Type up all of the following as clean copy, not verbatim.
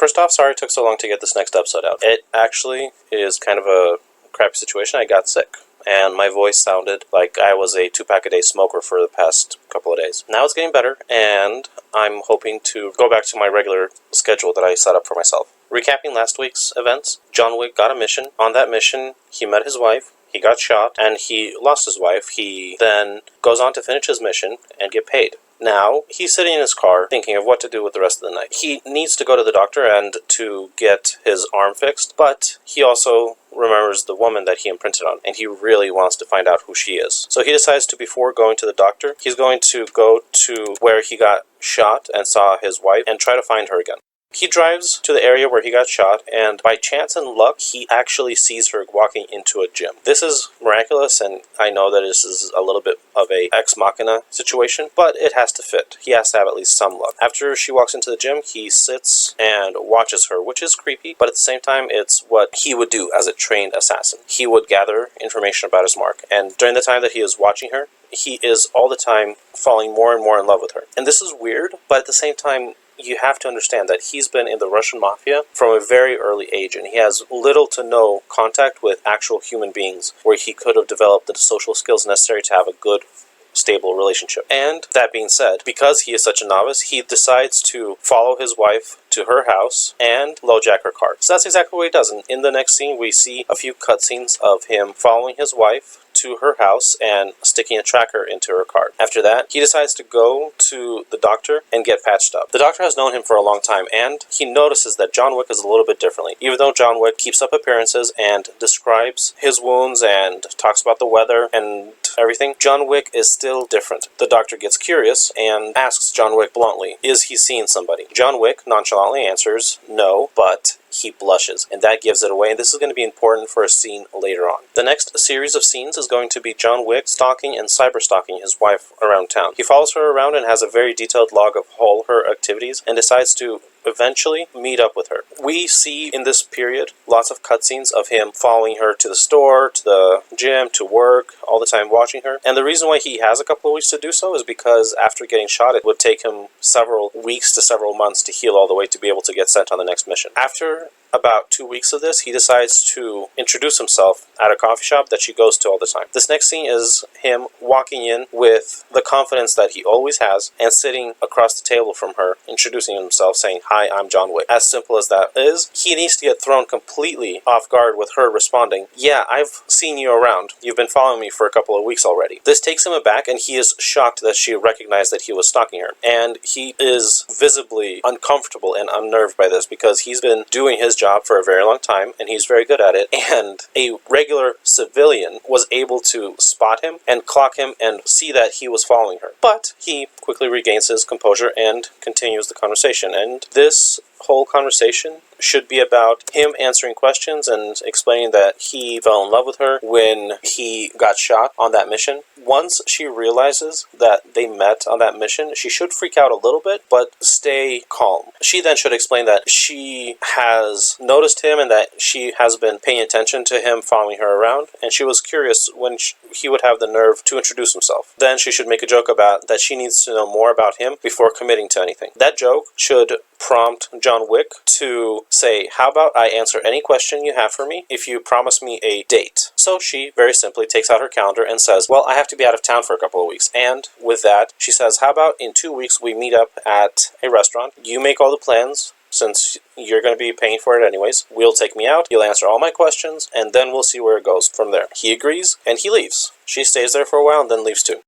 First off, sorry it took so long to get this next episode out. It actually is kind of a crappy situation. I got sick, and my voice sounded like I was a 2-pack-a-day smoker for the past couple of days. Now it's getting better, and I'm hoping to go back to my regular schedule that I set up for myself. Recapping last week's events, John Wick got a mission. On that mission, he met his wife, he got shot, and he lost his wife. He then goes on to finish his mission and get paid. Now, he's sitting in his car thinking of what to do with the rest of the night. He needs to go to the doctor and to get his arm fixed, but he also remembers the woman that he imprinted on, and he really wants to find out who she is. So he decides to, before going to the doctor, he's going to go to where he got shot and saw his wife and try to find her again. He drives to the area where he got shot, and by chance and luck, he actually sees her walking into a gym. This is miraculous, and I know that this is a little bit of a ex machina situation, but it has to fit. He has to have at least some luck. After she walks into the gym, he sits and watches her, which is creepy, but at the same time, it's what he would do as a trained assassin. He would gather information about his mark, and during the time that he is watching her, he is all the time falling more and more in love with her. And this is weird, but at the same time, you have to understand that he's been in the Russian mafia from a very early age, and he has little to no contact with actual human beings where he could have developed the social skills necessary to have a good, stable relationship. And that being said, because he is such a novice, he decides to follow his wife to her house and LoJack her car. So that's exactly what he does. And in the next scene, we see a few cutscenes of him following his wife to her house and sticking a tracker into her car. After that, he decides to go to the doctor and get patched up. The doctor has known him for a long time, and he notices that John Wick is a little bit differently. Even though John Wick keeps up appearances and describes his wounds and talks about the weather and everything, John Wick is still different. The doctor gets curious and asks John Wick bluntly, is he seeing somebody? John Wick nonchalantly answers no, but he blushes, and that gives it away, and this is going to be important for a scene later on. The next series of scenes is going to be John Wick stalking and cyber-stalking his wife around town. He follows her around and has a very detailed log of all her activities, and decides to eventually meet up with her. We see in this period lots of cutscenes of him following her to the store, to the gym, to work, all the time watching her. And the reason why he has a couple of weeks to do so is because after getting shot, it would take him several weeks to several months to heal all the way to be able to get sent on the next mission. After about 2 weeks of this, he decides to introduce himself at a coffee shop that she goes to all the time. This next scene is him walking in with the confidence that he always has and sitting across the table from her, introducing himself, saying, "Hi, I'm John Wick." As simple as that is, he needs to get thrown completely off guard with her responding, "Yeah, I've seen you around. You've been following me for a couple of weeks already." This takes him aback, and he is shocked that she recognized that he was stalking her. And he is visibly uncomfortable and unnerved by this because he's been doing his job for a very long time, and he's very good at it, and a regular civilian was able to spot him and clock him and see that he was following her. But he quickly regains his composure and continues the conversation, and this whole conversation should be about him answering questions and explaining that he fell in love with her when he got shot on that mission. Once she realizes that they met on that mission, she should freak out a little bit, but stay calm. She then should explain that she has noticed him and that she has been paying attention to him following her around, and she was curious when he would have the nerve to introduce himself. Then she should make a joke about that she needs to know more about him before committing to anything. That joke should prompt John Wick to say, "How about I answer any question you have for me if you promise me a date?" So she very simply takes out her calendar and says, "Well, I have to be out of town for a couple of weeks." And with that, she says, "How about in 2 weeks we meet up at a restaurant? You make all the plans. Since you're going to be paying for it anyways, we'll take me out, you'll answer all my questions, and then we'll see where it goes from there." He agrees, and he leaves. She stays there for a while and then leaves too.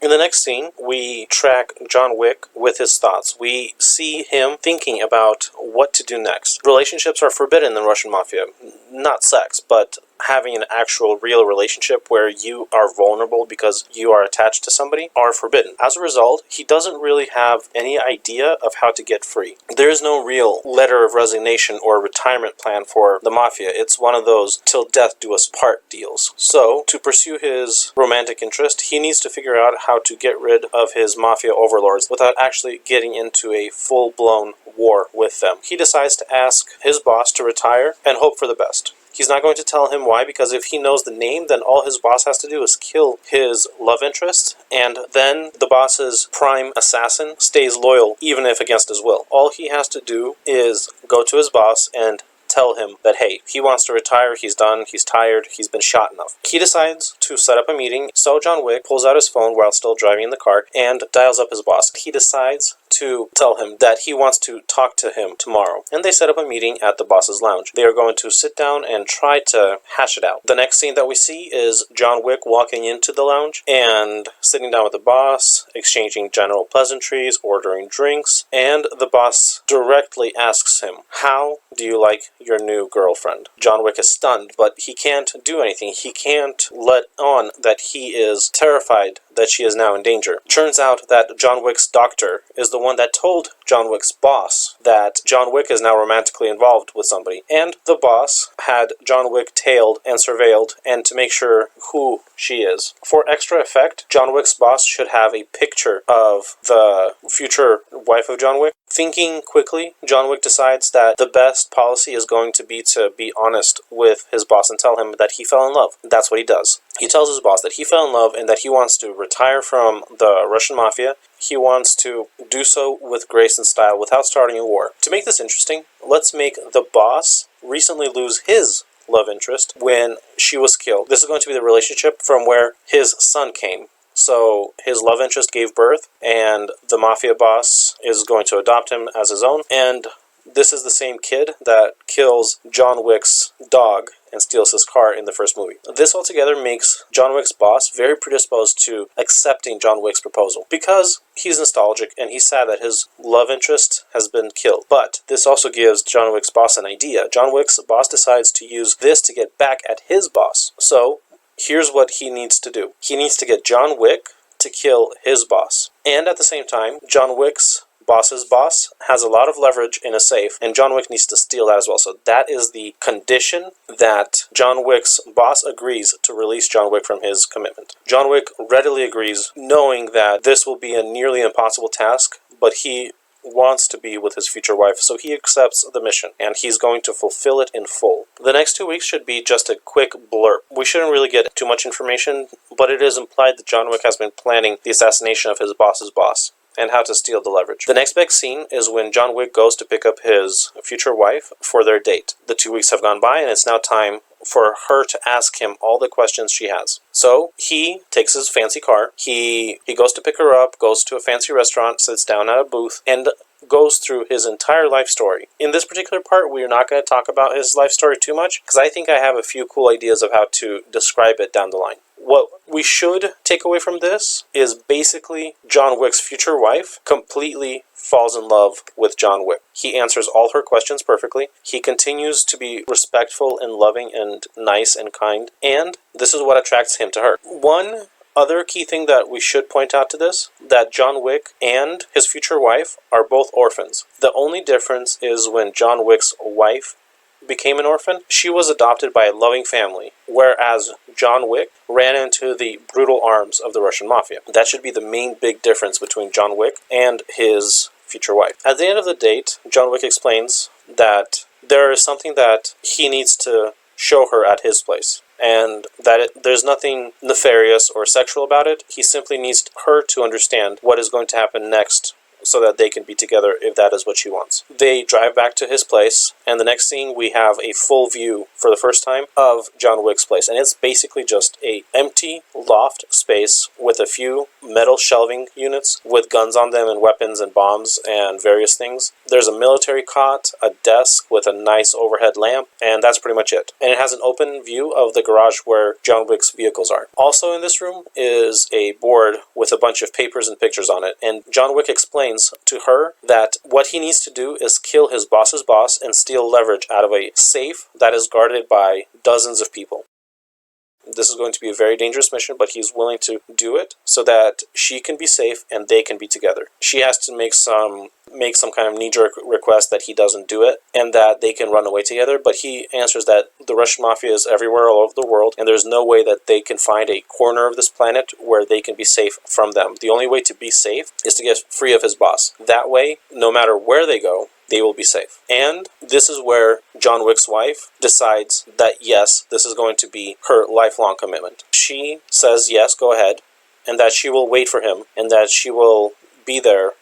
In the next scene, we track John Wick with his thoughts. We see him thinking about what to do next. Relationships are forbidden in the Russian mafia. Not sex, but having an actual real relationship where you are vulnerable because you are attached to somebody are forbidden. As a result, he doesn't really have any idea of how to get free. There is no real letter of resignation or retirement plan for the mafia. It's one of those till death do us part deals. So, to pursue his romantic interest, he needs to figure out how to get rid of his mafia overlords without actually getting into a full-blown war with them. He decides to ask his boss to retire and hope for the best. He's not going to tell him why, because if he knows the name, then all his boss has to do is kill his love interest, and then the boss's prime assassin stays loyal, even if against his will. All he has to do is go to his boss and tell him that, hey, he wants to retire, he's done, he's tired, he's been shot enough. He decides to set up a meeting, so John Wick pulls out his phone while still driving in the car and dials up his boss. He decides to tell him that he wants to talk to him tomorrow, and they set up a meeting at the boss's lounge. They are going to sit down and try to hash it out. The next scene that we see is John Wick walking into the lounge and sitting down with the boss, exchanging general pleasantries, ordering drinks, and the boss directly asks him, how do you like your new girlfriend? John Wick is stunned, but he can't do anything. He can't let on that he is terrified that she is now in danger. Turns out that John Wick's doctor is the one that told John Wick's boss that John Wick is now romantically involved with somebody, and the boss had John Wick tailed and surveilled and to make sure who she is. For extra effect, John Wick's boss should have a picture of the future wife of John Wick. Thinking quickly, John Wick decides that the best policy is going to be honest with his boss and tell him that he fell in love. That's what he does. He tells his boss that he fell in love and that he wants to retire from the Russian mafia. He wants to do so with grace and style without starting a war. To make this interesting, let's make the boss recently lose his love interest when she was killed. This is going to be the relationship from where his son came. So his love interest gave birth, and the mafia boss is going to adopt him as his own, and this is the same kid that kills John Wick's dog and steals his car in the first movie. This altogether makes John Wick's boss very predisposed to accepting John Wick's proposal, because he's nostalgic and he's sad that his love interest has been killed. But this also gives John Wick's boss an idea. John Wick's boss decides to use this to get back at his boss. So here's what he needs to do. He needs to get John Wick to kill his boss. And at the same time, John Wick's boss's boss has a lot of leverage in a safe, and John Wick needs to steal that as well. So that is the condition that John Wick's boss agrees to release John Wick from his commitment. John Wick readily agrees, knowing that this will be a nearly impossible task, but he wants to be with his future wife, so he accepts the mission, and he's going to fulfill it in full. The next 2 weeks should be just a quick blurb. We shouldn't really get too much information, but it is implied that John Wick has been planning the assassination of his boss's boss, and how to steal the leverage. The next big scene is when John Wick goes to pick up his future wife for their date. The 2 weeks have gone by, and it's now time for her to ask him all the questions she has. So he takes his fancy car, he goes to pick her up, goes to a fancy restaurant, sits down at a booth, and goes through his entire life story. In this particular part, we are not going to talk about his life story too much, because I think I have a few cool ideas of how to describe it down the line. What we should take away from this is basically John Wick's future wife completely falls in love with John Wick. He answers all her questions perfectly. He continues to be respectful and loving and nice and kind. And this is what attracts him to her. One other key thing that we should point out to this, that John Wick and his future wife are both orphans. The only difference is when John Wick's wife became an orphan, she was adopted by a loving family, whereas John Wick ran into the brutal arms of the Russian mafia. That should be the main big difference between John Wick and his future wife. At the end of the date, John Wick explains that there is something that he needs to show her at his place, and that there's nothing nefarious or sexual about it. He simply needs her to understand what is going to happen next, so that they can be together if that is what she wants. They drive back to his place, and the next scene we have a full view for the first time of John Wick's place, and it's basically just a empty loft space with a few metal shelving units with guns on them and weapons and bombs and various things. There's a military cot, a desk with a nice overhead lamp, and that's pretty much it. And it has an open view of the garage where John Wick's vehicles are. Also in this room is a board with a bunch of papers and pictures on it, and John Wick explains to her that what he needs to do is kill his boss's boss and steal leverage out of a safe that is guarded by dozens of people. This is going to be a very dangerous mission, but he's willing to do it so that she can be safe and they can be together. She has to make some kind of knee-jerk request that he doesn't do it and that they can run away together, but he answers that the Russian mafia is everywhere all over the world and there's no way that they can find a corner of this planet where they can be safe from them. The only way to be safe is to get free of his boss. That way, no matter where they go, they will be safe. And this is where John Wick's wife decides that yes, this is going to be her lifelong commitment. She says yes, go ahead, and that she will wait for him, and that she will be there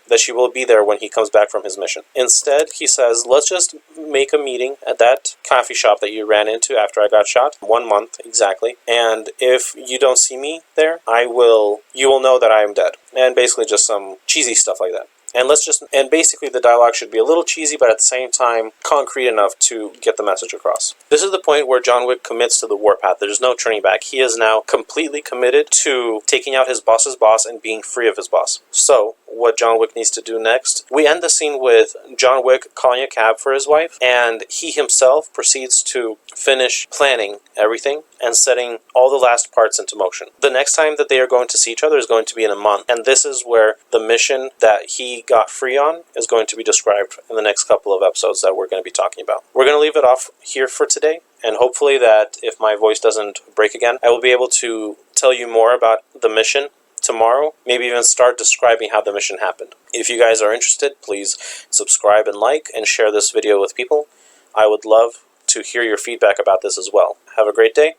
when he comes back from his mission. Instead, he says, let's just make a meeting at that coffee shop that you ran into after I got shot, 1 month exactly, and if you don't see me there, you will know that I am dead. And basically just some cheesy stuff like that. And basically the dialogue should be a little cheesy, but at the same time concrete enough to get the message across. This is the point where John Wick commits to the warpath. There's no turning back. He is now completely committed to taking out his boss's boss and being free of his boss. So, what John Wick needs to do next, we end the scene with John Wick calling a cab for his wife, and he himself proceeds to finish planning everything and setting all the last parts into motion. The next time that they are going to see each other is going to be in a month, and this is where the mission that he got free on is going to be described in the next couple of episodes that we're going to be talking about. We're going to leave it off here for today, and hopefully that if my voice doesn't break again, I will be able to tell you more about the mission tomorrow, maybe even start describing how the mission happened. If you guys are interested, please subscribe and like and share this video with people. I would love to hear your feedback about this as well. Have a great day.